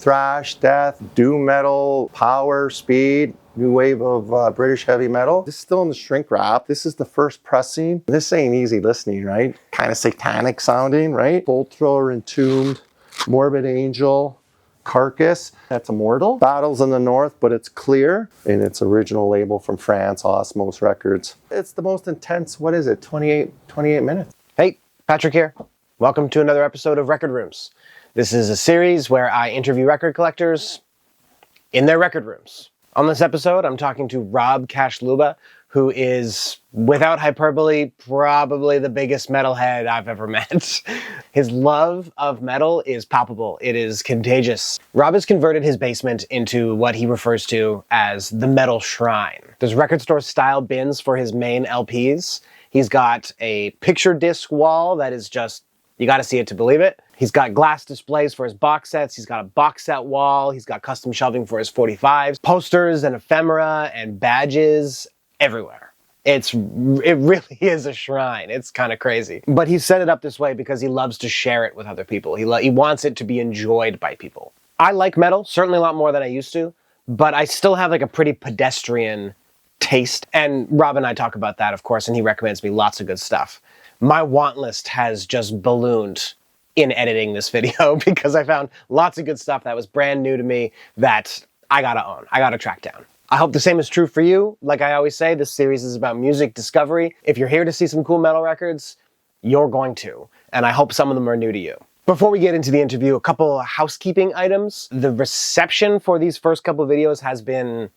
Thrash, death, doom metal, power, speed, new wave of British heavy metal. This is still in the shrink wrap. This is the first pressing. This ain't easy listening, right? Kind of satanic sounding, right? Bolt Thrower, Entombed, Morbid Angel, Carcass, that's Immortal. Battles in the North, but it's clear. In its original label from France, Osmos Records. It's the most intense, what is it, 28 minutes. Hey, Patrick here. Welcome to another episode of Record Rooms. This is a series where I interview record collectors in their record rooms. On this episode, I'm talking to Rob Kashluba, who is, without hyperbole, probably the biggest metalhead I've ever met. His love of metal is palpable. It is contagious. Rob has converted his basement into what he refers to as the metal shrine. There's record store style bins for his main LPs. He's got a picture disc wall that is just, you gotta see it to believe it. He's got glass displays for his box sets. He's got a box set wall. He's got custom shelving for his 45s, posters and ephemera and badges everywhere. It really is a shrine. It's kind of crazy. But he set it up this way because he loves to share it with other people. He wants it to be enjoyed by people. I like metal, certainly a lot more than I used to, but I still have like a pretty pedestrian taste. And Rob and I talk about that, of course, and he recommends me lots of good stuff. My want list has just ballooned in editing this video because I found lots of good stuff that was brand new to me that I gotta own, I gotta track down. I hope the same is true for you. Like I always say, this series is about music discovery. If you're here to see some cool metal records, you're going to, and I hope some of them are new to you. Before we get into the interview, a couple of housekeeping items. The reception for these first couple of videos has been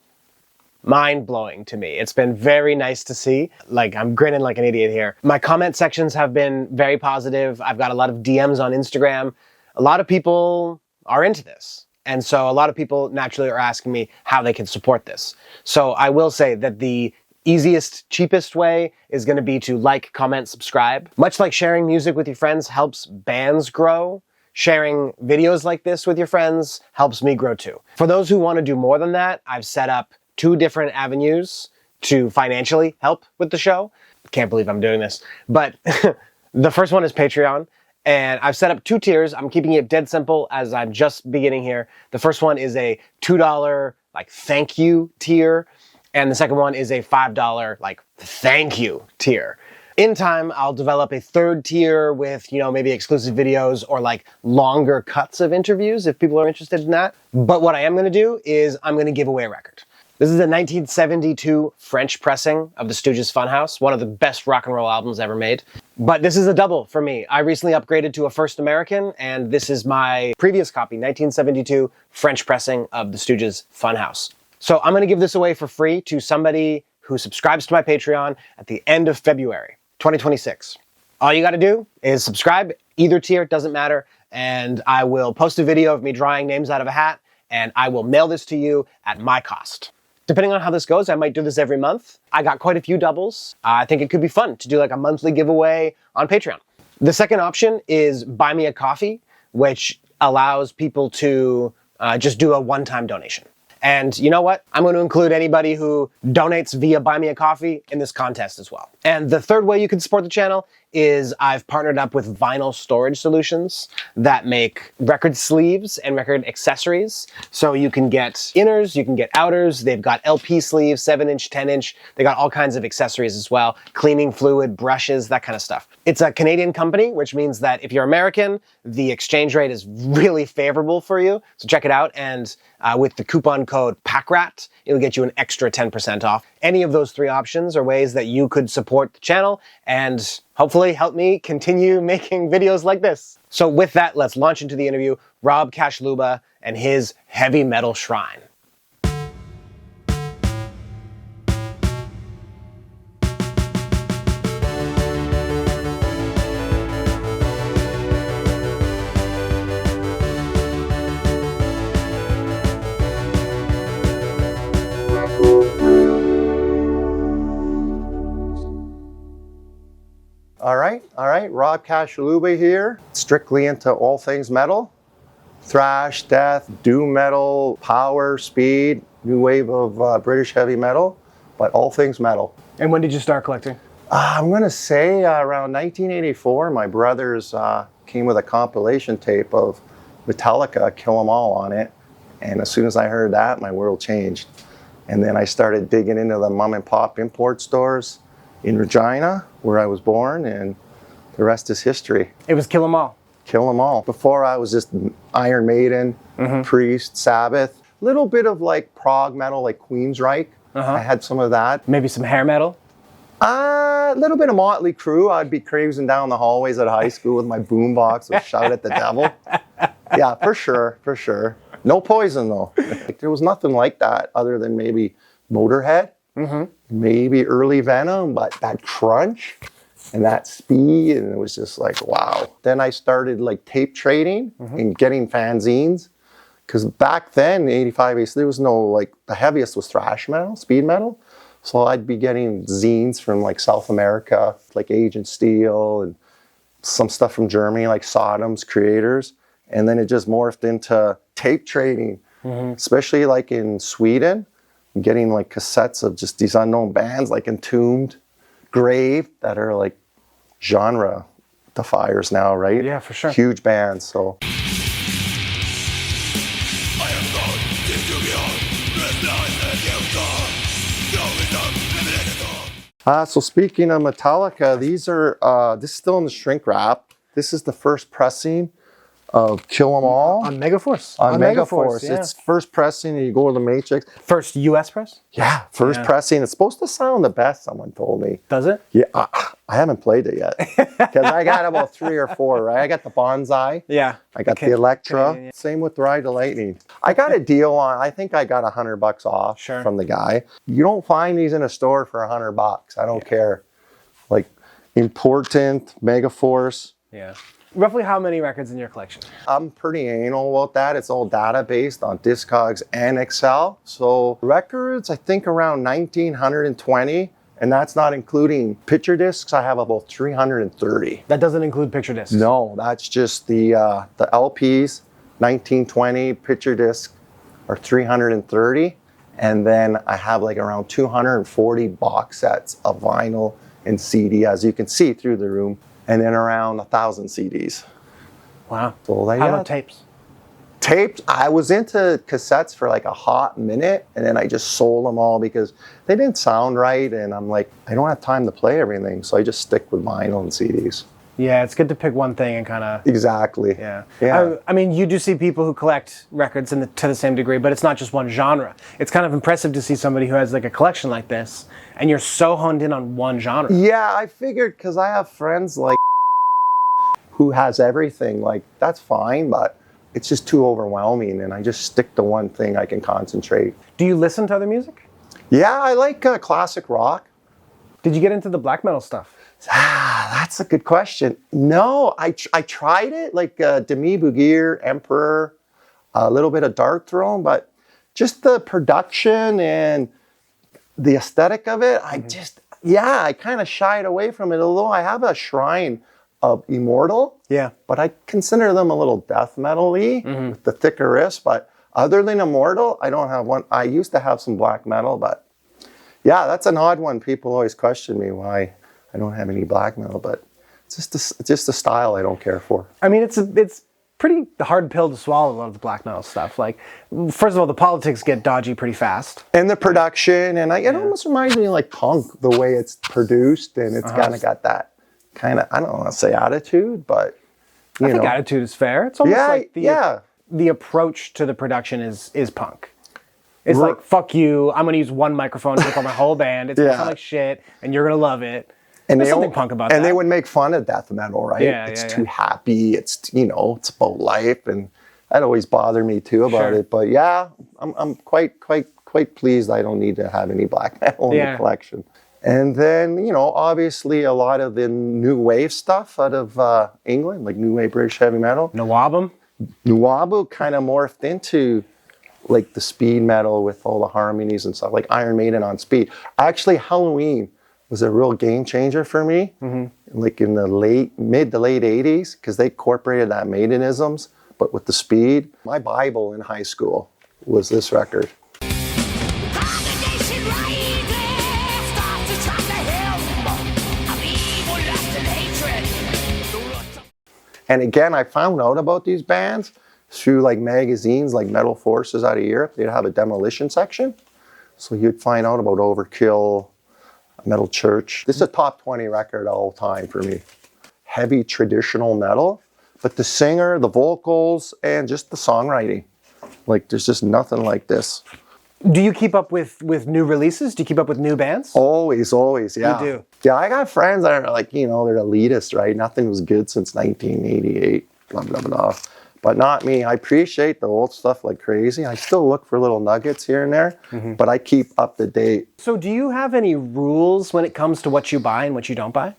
mind-blowing to me. It's been very nice to see. Like, I'm grinning like an idiot here. My comment sections have been very positive. I've got a lot of DMs on Instagram. A lot of people are into this. And so a lot of people naturally are asking me how they can support this. So I will say that the easiest, cheapest way is going to be to like, comment, subscribe. Much like sharing music with your friends helps bands grow, sharing videos like this with your friends helps me grow too. For those who want to do more than that, I've set up 2 different avenues to financially help with the show. Can't believe I'm doing this. But the first one is Patreon. And I've set up 2 tiers. I'm keeping it dead simple as I'm just beginning here. The first one is a $2 like thank you tier. And the second one is a $5 like thank you tier. In time, I'll develop a 3rd tier with, maybe exclusive videos or like longer cuts of interviews if people are interested in that. But what I am going to do is I'm going to give away a record. This is a 1972 French pressing of the Stooges' Funhouse, one of the best rock and roll albums ever made. But this is a double for me. I recently upgraded to a First American, and this is my previous copy, 1972 French pressing of the Stooges' Funhouse. So I'm going to give this away for free to somebody who subscribes to my Patreon at the end of February 2026. All you got to do is subscribe, either tier, doesn't matter, and I will post a video of me drawing names out of a hat, and I will mail this to you at my cost. Depending on how this goes, I might do this every month. I got quite a few doubles. I think it could be fun to do like a monthly giveaway on Patreon. The second option is Buy Me a Coffee, which allows people to just do a one-time donation. And you know what? I'm going to include anybody who donates via Buy Me a Coffee in this contest as well. And the third way you can support the channel is I've partnered up with Vinyl Storage Solutions that make record sleeves and record accessories. So you can get inners, you can get outers. They've got LP sleeves, 7-inch, 10-inch. They got all kinds of accessories as well. Cleaning fluid, brushes, that kind of stuff. It's a Canadian company, which means that if you're American, the exchange rate is really favorable for you. So check it out. And with the coupon code PACKRAT, it'll get you an extra 10% off. Any of those 3 options are ways that you could support the channel and hopefully help me continue making videos like this. So with that, let's launch into the interview. Rob Kashluba and his heavy metal shrine. All right, Rob Kashluba here, strictly into all things metal. Thrash, death, doom metal, power, speed, new wave of British heavy metal, but all things metal. And when did you start collecting? I'm going to say around 1984, my brothers came with a compilation tape of Metallica, Kill 'Em All on it. And as soon as I heard that, my world changed. And then I started digging into the mom and pop import stores in Regina, where I was born, and the rest is history. It was Kill 'Em All. Kill 'Em All. Before I was just Iron Maiden, Priest, Sabbath, little bit of like prog metal, like Queensryche. I had some of that. Maybe some hair metal. A little bit of Motley Crue. I'd be cruising down the hallways at high school with my boombox and shout at the devil. Yeah, for sure, for sure. No Poison though. Like, there was nothing like that other than maybe Motorhead, maybe early Venom, but that crunch and that speed, and it was just like, wow. Then I started like tape trading and getting fanzines, because back then, 85, 86, there was no, like, the heaviest was thrash metal, speed metal. So I'd be getting zines from like South America, like Agent Steel, and some stuff from Germany, like Sodom's Creators. And then it just morphed into tape trading, especially like in Sweden, getting like cassettes of just these unknown bands like Entombed, Grave, that are like genre defiers now, right? Yeah, for sure. Huge bands, so. So speaking of Metallica, these are, this is still in the shrink wrap. This is the first pressing of Kill 'Em All. On Megaforce. On Megaforce. Yeah. It's first pressing, and you go to the Matrix. First US press? Yeah, first pressing. It's supposed to sound the best, someone told me. Does it? Yeah, I haven't played it yet. Because I got about 3 or 4, right? I got the Bonsai. Yeah. I got the Electra. yeah. Same with Ride the Lightning. I got a deal on, I think I got $100 off from the guy. You don't find these in a store for $100. I don't care. Like, Important, Megaforce. Yeah. Roughly how many records in your collection? I'm pretty anal about that. It's all data based on Discogs and Excel. So records, I think around 1,920, and that's not including picture discs. I have about 330. That doesn't include picture discs? No, that's just the LPs, 1920, picture disc are 330. And then I have like around 240 box sets of vinyl and CD, as you can see through the room. And then around 1,000 CDs. Wow. So how about tapes? Tapes, I was into cassettes for like a hot minute, and then I just sold them all because they didn't sound right, and I'm like, I don't have time to play everything, so I just stick with vinyl and CDs. Yeah, it's good to pick one thing and kind of... Exactly. Yeah. Yeah. I mean, you do see people who collect records to the same degree, but it's not just one genre. It's kind of impressive to see somebody who has like a collection like this, and you're so honed in on one genre. Yeah, I figured, because I have friends like who has everything, like that's fine, but it's just too overwhelming, and I just stick to one thing I can concentrate. Do you listen to other music? Yeah, I like classic rock. Did you get into the black metal stuff? That's a good question. No, I tried it, like Demi Bugir, Emperor, a little bit of Dark Throne, but just the production and the aesthetic of it, I kind of shied away from it, although I have a shrine of Immortal. Yeah. But I consider them a little death metal-y with the thicker riffs, but other than Immortal, I don't have one. I used to have some black metal, but yeah, that's an odd one. People always question me why I don't have any black metal, but it's just a style I don't care for. I mean, it's pretty hard pill to swallow, a lot of the black metal stuff. Like, first of all, the politics get dodgy pretty fast. And the production, and it almost reminds me of like punk, the way it's produced, and it's kind of got that kind of, I don't want to say attitude, but you know. I think attitude is fair. It's almost like the approach to the production is punk. It's like, fuck you, I'm going to use one microphone to record my whole band. It's going to sound like shit, and you're going to love it. And there's something punk about that. And they would make fun of death metal, right? Yeah, it's too happy. It's, it's about life, and that always bothered me too about it. But yeah, I'm quite pleased I don't need to have any black metal in the collection. And then, obviously a lot of the new wave stuff out of England, like new wave British heavy metal. Nawabum kind of morphed into like the speed metal with all the harmonies and stuff, like Iron Maiden on speed. Actually, Halloween was a real game changer for me, like in the mid to late 80s, because they incorporated that Maidenisms, but with the speed. My Bible in high school was this record. And again, I found out about these bands through like magazines like Metal Forces out of Europe. They'd have a demolition section. So you'd find out about Overkill, Metal Church. This is a top 20 record all time for me. Heavy traditional metal, but the singer, the vocals, and just the songwriting. Like there's just nothing like this. Do you keep up with new releases? Do you keep up with new bands? Always, yeah. You do? Yeah, I got friends that are like, they're elitist, right? Nothing was good since 1988, blah, blah, blah. But not me. I appreciate the old stuff like crazy. I still look for little nuggets here and there, but I keep up to date. So do you have any rules when it comes to what you buy and what you don't buy?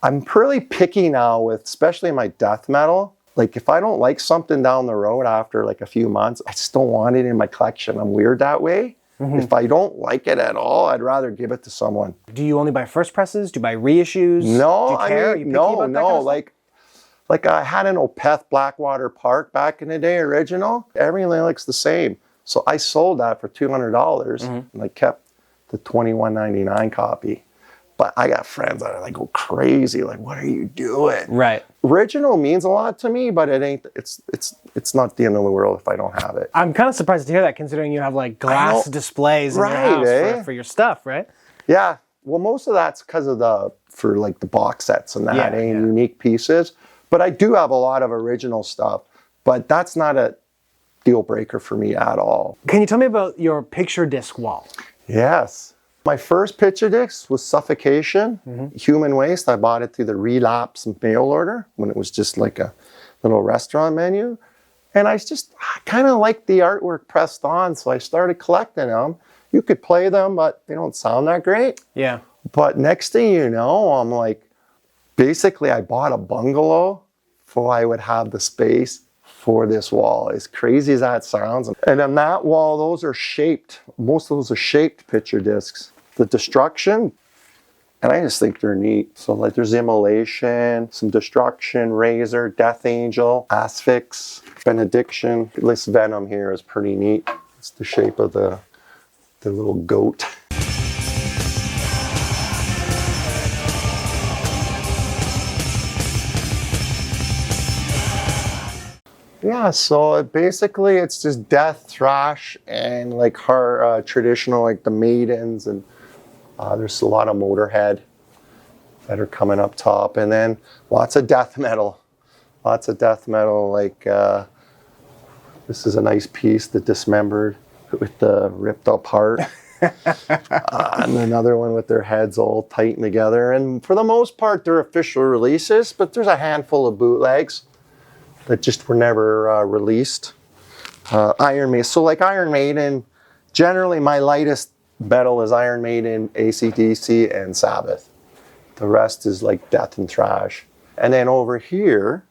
I'm pretty picky now with, especially my death metal. Like if I don't like something down the road after like a few months, I just don't want it in my collection. I'm weird that way. If I don't like it at all, I'd rather give it to someone. Do you only buy first presses? Do you buy reissues? No, do you care? Are you picky about that kind of stuff? Like I had an Opeth Blackwater Park back in the day, original. Everything looks the same. So I sold that for $200 and I kept the $21.99 copy. But I got friends that are like, go crazy. Like, what are you doing? Right. Original means a lot to me, but it's not the end of the world if I don't have it. I'm kind of surprised to hear that, considering you have like glass displays in your house for your stuff, right? Yeah. Well, most of that's because of the box sets and that unique pieces. But I do have a lot of original stuff. But that's not a deal breaker for me at all. Can you tell me about your picture disc wall? Yes. My first picture disc was Suffocation, Human Waste. I bought it through the Relapse mail order when it was just like a little restaurant menu. And I kind of liked the artwork pressed on, so I started collecting them. You could play them, but they don't sound that great. Yeah. But next thing you know, I'm like, basically I bought a bungalow so I would have the space for this wall, as crazy as that sounds. And on that wall, those are shaped. Most of those are shaped picture discs. The Destruction, and I just think they're neat. So like there's Immolation, some Destruction, Razor, Death Angel, Asphyx, Benediction. This Venom here is pretty neat. It's the shape of the little goat. Yeah, so basically it's just death, thrash, and like hard, traditional, like the Maidens, and there's a lot of Motorhead that are coming up top, and then lots of death metal. Lots of death metal, like this is a nice piece, The Dismembered, with the ripped up heart. And another one with their heads all tightened together. And for the most part, they're official releases, but there's a handful of bootlegs that just were never released. Iron Maiden. So like Iron Maiden, generally my lightest metal is Iron Maiden, AC/DC, and Sabbath. The rest is like death and thrash. And then over here,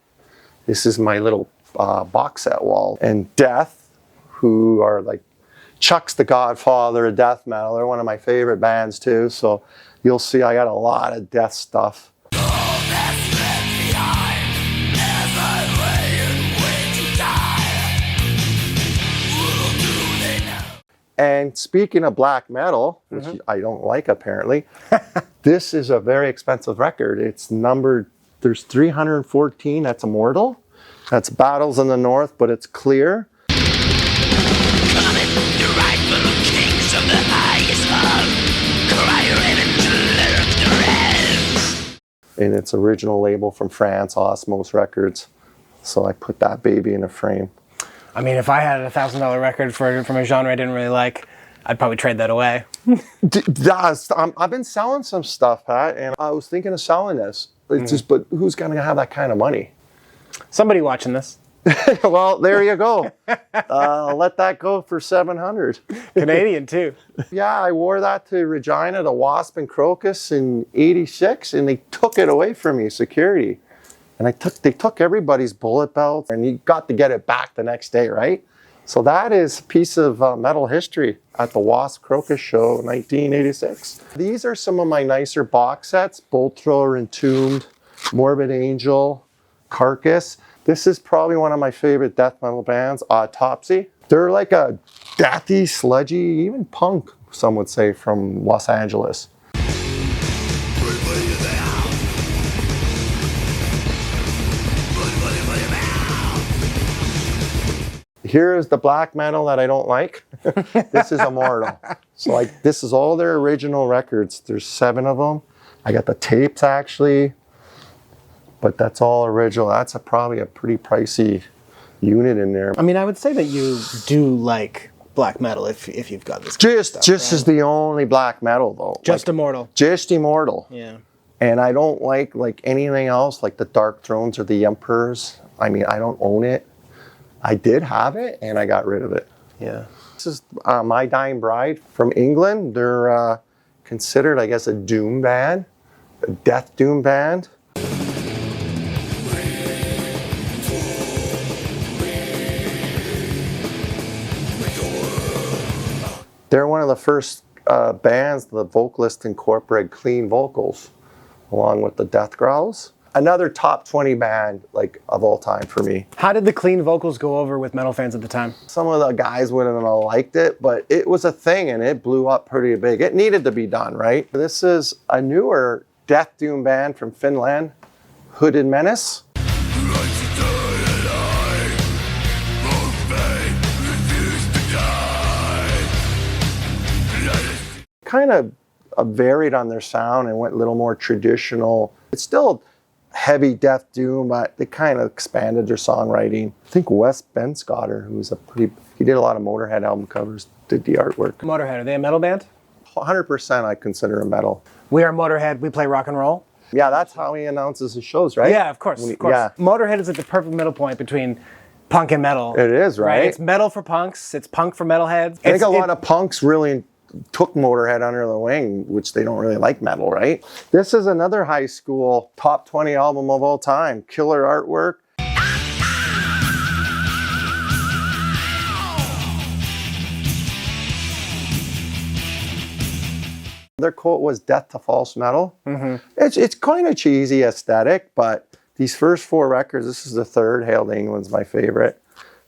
this is my little box set wall. And Death, who are like, Chuck's the godfather of death metal. They're one of my favorite bands too. So you'll see I got a lot of death stuff. And speaking of black metal, which I don't like apparently, this is a very expensive record. It's numbered, there's 314, that's Immortal. That's Battles in the North, but it's clear. And its original label from France, Osmos Records. So I put that baby in a frame. I mean, if I had a $1,000 record from a genre I didn't really like, I'd probably trade that away. I've been selling some stuff, Pat, and I was thinking of selling this. It's just, but who's going to have that kind of money? Somebody watching this. Well, there you go. Let that go for $700. Canadian too. Yeah, I wore that to Regina, the Wasp and Crocus in '86, and they took it away from me, security. And they took everybody's bullet belts, and you got to get it back the next day, right? So that is a piece of metal history at the Wasp Crocus show, 1986. These are some of my nicer box sets: Bolt Thrower, Entombed, Morbid Angel, Carcass. This is probably one of my favorite death metal bands, Autopsy. They're like a deathy, sludgy, even punk, some would say, from Los Angeles. Here is the black metal that I don't like. This is Immortal. So like this is all their original records. There's 7 of them. I got the tapes actually, but that's all original. That's probably a pretty pricey unit in there. I mean, I would say that you do like black metal if you've got this. Just is the only black metal though. Just Immortal. Just Immortal. Yeah. And I don't like anything else, like the Dark Thrones or the Emperors. I mean, I don't own it. I did have it, and I got rid of it. Yeah. This is My Dying Bride from England. They're considered, I guess, a doom band, a death doom band. They're one of the first bands the vocalists incorporate clean vocals along with the death growls. Another top 20 band like of all time for me. How did the clean vocals go over with metal fans at the time? Some of the guys wouldn't have liked it, but it was a thing and it blew up pretty big. It needed to be done, right? This is a newer death doom band from Finland, Hooded Menace. Kind of varied on their sound and went a little more traditional. It's still heavy death doom, but they kind of expanded their songwriting. I think Wes Benscotter, who's he did a lot of Motorhead album covers, did the artwork. Motorhead, are they a metal band? 100% I consider a metal. We are Motorhead, we play rock and roll. Yeah, that's how he announces his shows, right? Yeah, of course, of course. Yeah. Motorhead is at the perfect middle point between punk and metal. It is, right? It's metal for punks, it's punk for metalheads. I think a lot of punks really took Motorhead under the wing, which they don't really like metal, right? This is another high school top 20 album of all time. Killer artwork. Their quote was "Death to false metal." Mm-hmm. It's kind of cheesy aesthetic, but these first 4 records, this is the third, Hail to England's my favorite.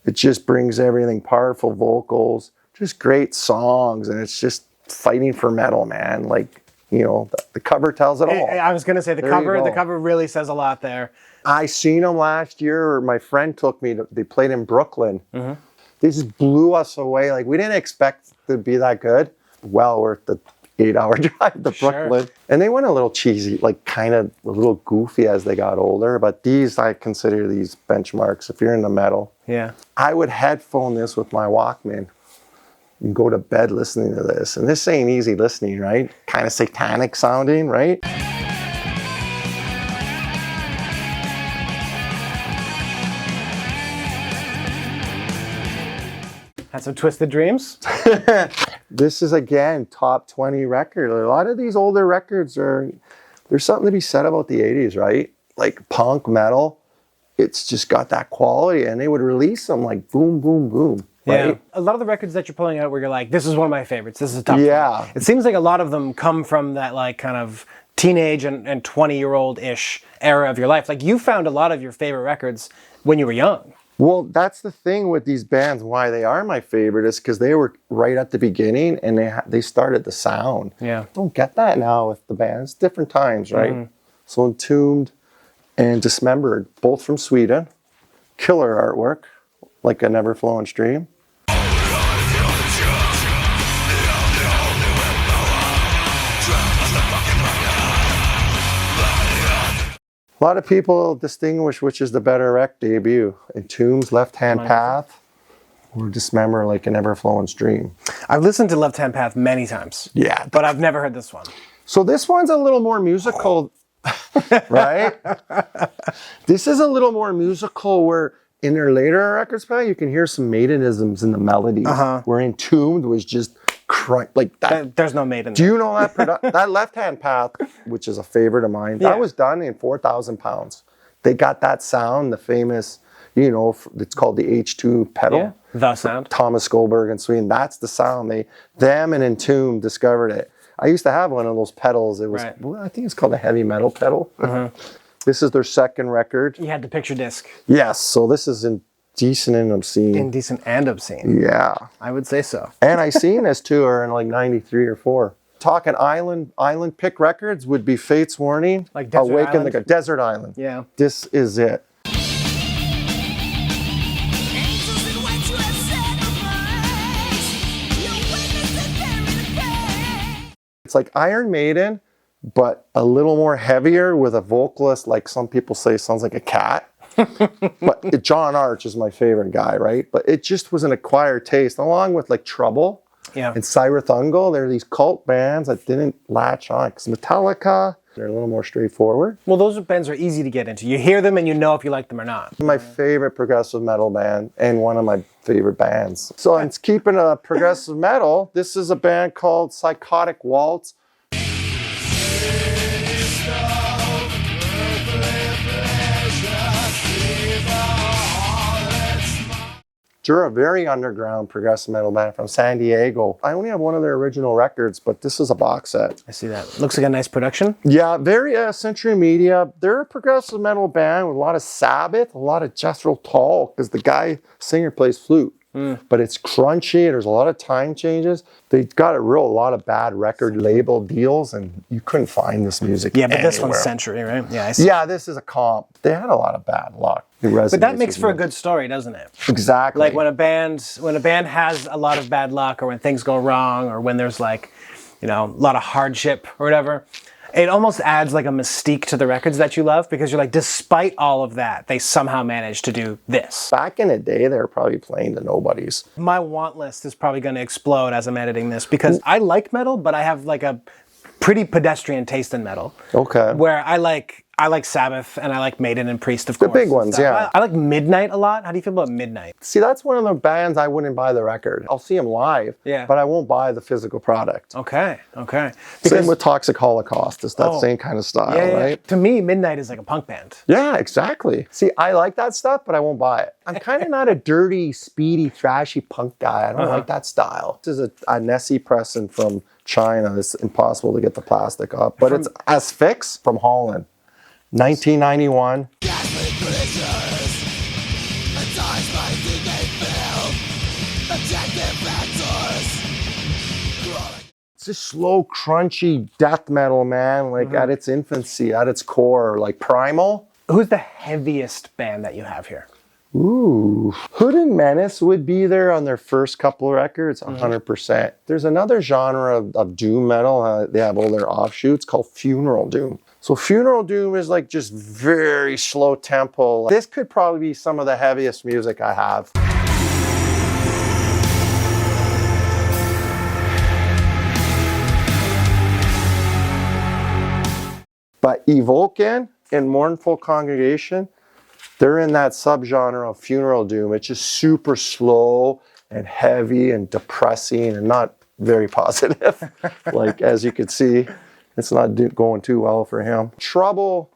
It just brings everything, powerful vocals, just great songs, and it's just fighting for metal, man. Like, you know, the cover tells it all. I was going to say the cover really says a lot there. I seen them last year. My friend took me they played in Brooklyn. Mm-hmm. They just blew us away. Like, we didn't expect to be that good. Well worth the 8-hour drive to Brooklyn. Sure. And they went a little cheesy, like kind of a little goofy as they got older. But I consider these benchmarks if you're into metal. Yeah. I would headphone this with my Walkman and go to bed listening to this. And this ain't easy listening, right? Kind of satanic sounding, right? Had some Twisted Dreams. This is, again, top 20 record. A lot of these older records there's something to be said about the 80s, right? Like punk, metal, it's just got that quality, and they would release them like boom, boom, boom. Right? Yeah. A lot of the records that you're pulling out where you're like, this is one of my favorites, this is a top 20. Yeah. It seems like a lot of them come from that like kind of teenage and 20-year-old-ish era of your life. Like you found a lot of your favorite records when you were young. Well, that's the thing with these bands, why they are my favorite is because they were right at the beginning and they started the sound. Yeah. Don't get that now with the bands. Different times, right? Mm-hmm. So Entombed and Dismembered, both from Sweden. Killer artwork, like a never flowing stream. A lot of people distinguish which is the better rec debut. Entombed's Left Hand Path or Dismember like an ever-flowing stream. I've listened to Left Hand Path many times. Yeah. But I've never heard this one. So this one's a little more musical, right? This is a little more musical where in their later records, you can hear some Maidenisms in the melodies. Uh-huh. Where Entombed was just like that. There's no Maiden. Do you know that that Left Hand Path, which is a favorite of mine, that was done in 4,000 pounds. They got that sound, the famous, it's called the H2 pedal. Yeah, the sound. Thomas Goldberg in Sweden. That's the sound. Them and Entombed discovered it. I used to have one of those pedals. It was, I think it's called a heavy metal pedal. Uh-huh. This is their second record. You had the picture disc. Yes, so this is Indecent and Obscene. Indecent and Obscene. Yeah. I would say so. And I seen this tour in like 93 or 4. Talking island pick records would be Fate's Warning. Like Desert Island? Desert Island. Yeah. This is it. Angels in white dress It's like Iron Maiden, but a little more heavier with a vocalist, like some people say sounds like a cat. But John Arch is my favorite guy, right? But it just was an acquired taste, along with like Trouble and Cyrathungal. They're these cult bands that didn't latch on. Because Metallica, they're a little more straightforward. Well, those bands are easy to get into. You hear them and you know if you like them or not. My favorite progressive metal band and one of my favorite bands. So I'm keeping a progressive metal. This is a band called Psychotic Waltz. They're a very underground progressive metal band from San Diego. I only have one of their original records, but this is a box set. I see that. Looks like a nice production. Yeah, very Century Media. They're a progressive metal band with a lot of Sabbath, a lot of Jethro Tull, because the singer plays flute. But it's crunchy. There's a lot of time changes. They got a lot of bad record label deals, and you couldn't find this music Yeah, but anywhere. this one's Century, right? Yeah, I see. Yeah, this is a comp. They had a lot of bad luck. But that makes for a good story, doesn't it? Exactly. Like when a band has a lot of bad luck, or when things go wrong, or when there's like, a lot of hardship or whatever, it almost adds like a mystique to the records that you love, because you're like, despite all of that, they somehow managed to do this. Back in the day, they were probably playing to nobodies. My want list is probably going to explode as I'm editing this, because I like metal, but I have like a pretty pedestrian taste in metal. Okay. Where I like Sabbath, and I like Maiden and Priest, of course. The big ones, yeah. I like Midnight a lot. How do you feel about Midnight? See, that's one of the bands I wouldn't buy the record. I'll see them live, but I won't buy the physical product. Okay. Same with Toxic Holocaust. It's that same kind of style, right? To me, Midnight is like a punk band. Yeah, exactly. See, I like that stuff, but I won't buy it. I'm kind of not a dirty, speedy, thrashy punk guy. I don't like that style. This is a Nessie pressing from China. It's impossible to get the plastic up, but it's Asphyx from Holland. 1991. It's a slow, crunchy death metal, man, like at its infancy, at its core, like primal. Who's the heaviest band that you have here? Ooh, Hood and Menace would be there on their first couple of records, 100%. There's another genre of doom metal. They have all their offshoots called funeral doom. So funeral doom is like just very slow tempo. This could probably be some of the heaviest music I have. But Evoken and Mournful Congregation, they're in that subgenre of funeral doom. It's just super slow and heavy and depressing and not very positive. Like, as you could see, it's not going too well for him. Trouble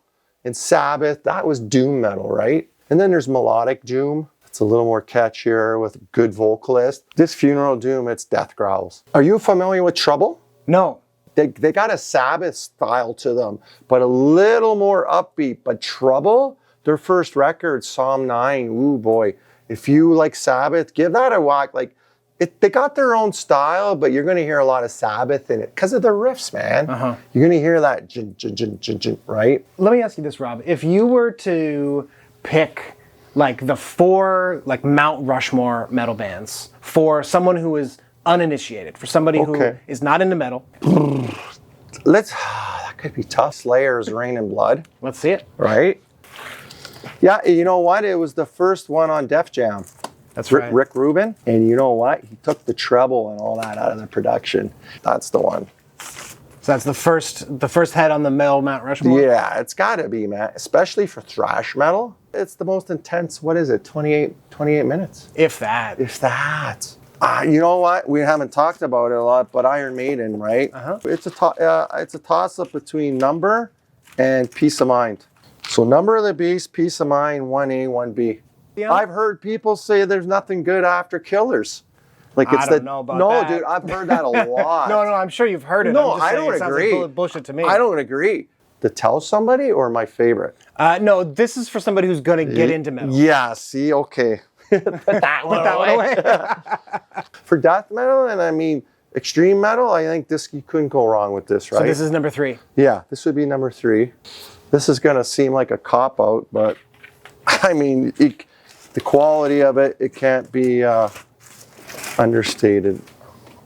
and Sabbath, that was doom metal, right? And then there's melodic doom. It's a little more catchier with a good vocalist. This funeral doom, it's death growls. Are you familiar with Trouble? No. They got a Sabbath style to them, but a little more upbeat. But Trouble, their first record, Psalm 9, ooh boy. If you like Sabbath, give that a whack. Like, they got their own style, but you're going to hear a lot of Sabbath in it because of the riffs, man. You're going to hear that, right? Let me ask you this, Rob. If you were to pick like the 4 like Mount Rushmore metal bands for someone who is uninitiated, for somebody who is not into metal. That could be tough. Slayer's Rain and Blood. Let's see it. Right? Yeah, you know what? It was the first one on Def Jam. That's right. Rick Rubin. And you know what? He took the treble and all that out of the production. That's the one. So that's the first head on the metal Mount Rushmore? Yeah, it's got to be, man. Especially for thrash metal. It's the most intense, 28 minutes. If that. You know what? We haven't talked about it a lot, but Iron Maiden, right? It's a toss-up between Number and Peace of Mind. So Number of the Beast, Peace of Mind, 1A, 1B. Yeah. I've heard people say there's nothing good after Killers. Like it's I don't know about that. No, dude, I've heard that a lot. No, I'm sure you've heard it. No, I don't agree. Sounds like bullshit to me. I don't agree. To tell somebody or my favorite? No, this is for somebody who's going to get into metal. Yeah, see, okay. Put that one away. For death metal, and I mean extreme metal, I think you couldn't go wrong with this, right? So this is number 3. Yeah, this would be number 3. This is going to seem like a cop-out, but I mean, the quality of it can't be understated.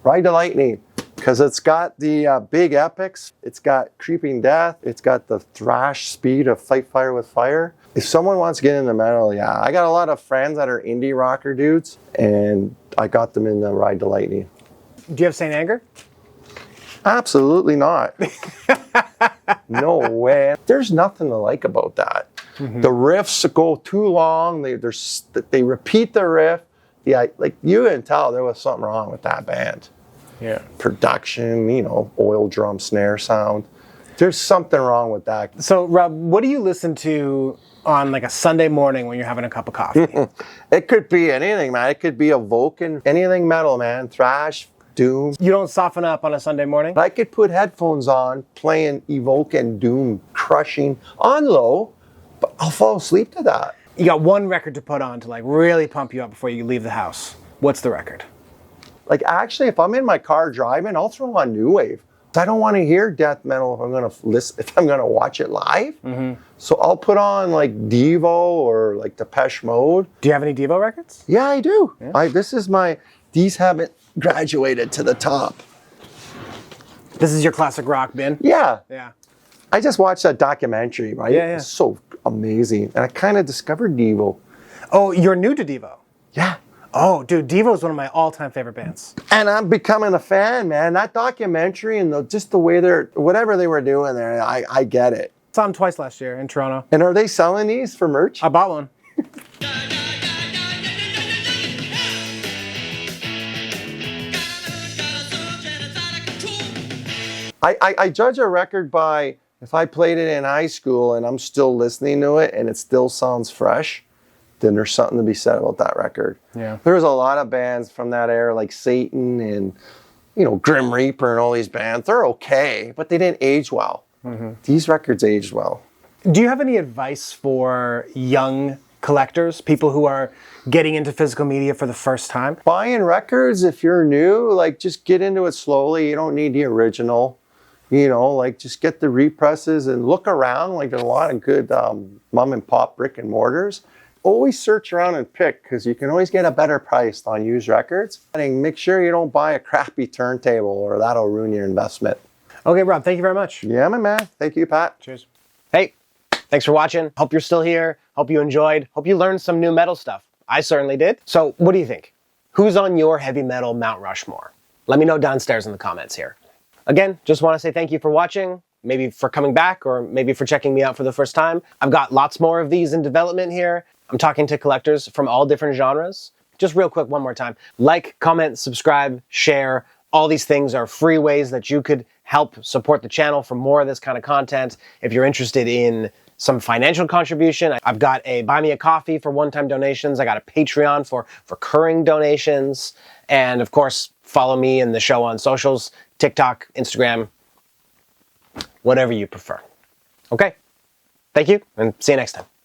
Ride the Lightning, because it's got the big epics, it's got creeping death, it's got the thrash speed of Fight Fire with Fire. If someone wants to get into metal, yeah, I got a lot of friends that are indie rocker dudes, and I got them in the Ride to Lightning. Do you have Saint Anger? Absolutely not. No way. There's nothing to like about that. The riffs go too long. They repeat the riff. Yeah, like you can tell there was something wrong with that band. Yeah. Production, oil drum snare sound. There's something wrong with that. So, Rob, what do you listen to on like a Sunday morning when you're having a cup of coffee? It could be anything, man. It could be a Vulcan, anything metal, man. Thrash, doom. You don't soften up on a Sunday morning? I could put headphones on, playing Evoke and Doom, crushing on low, but I'll fall asleep to that. You got one record to put on to like really pump you up before you leave the house. What's the record? Like actually, if I'm in my car driving, I'll throw on new wave. I don't want to hear death metal if I'm gonna listen, if I'm gonna watch it live. So I'll put on like Devo or like Depeche Mode. Do you have any Devo records? Yeah, I do. Yeah. These haven't graduated to the top. This is your classic rock bin? Yeah. Yeah. I just watched that documentary, right? Yeah. It's so amazing. And I kind of discovered Devo. Oh, you're new to Devo? Yeah. Oh, dude, Devo is one of my all-time favorite bands. And I'm becoming a fan, man. That documentary and just the way whatever they were doing there, I get it. Saw them twice last year in Toronto. And are they selling these for merch? I bought one. I judge a record by if I played it in high school and I'm still listening to it and it still sounds fresh, then there's something to be said about that record. Yeah. There's a lot of bands from that era like Satan and Grim Reaper and all these bands. They're okay, but they didn't age well. These records aged well. Do you have any advice for young collectors, people who are getting into physical media for the first time? Buying records, if you're new, like just get into it slowly. You don't need the original. Like just get the represses and look around. Like there's a lot of good mom and pop brick and mortars. Always search around and pick because you can always get a better price on used records. And make sure you don't buy a crappy turntable or that'll ruin your investment. Okay, Rob, thank you very much. Yeah, my man. Thank you, Pat. Cheers. Hey, thanks for watching. Hope you're still here. Hope you enjoyed. Hope you learned some new metal stuff. I certainly did. So what do you think? Who's on your heavy metal Mount Rushmore? Let me know downstairs in the comments here. Again, just want to say thank you for watching, maybe for coming back, or maybe for checking me out for the first time. I've got lots more of these in development here. I'm talking to collectors from all different genres. Just real quick, one more time. Like, comment, subscribe, share. All these things are free ways that you could help support the channel for more of this kind of content. If you're interested in some financial contribution, I've got a Buy Me a Coffee for one-time donations. I got a Patreon for recurring donations. And of course, follow me and the show on socials, TikTok, Instagram, whatever you prefer. Okay, thank you, and see you next time.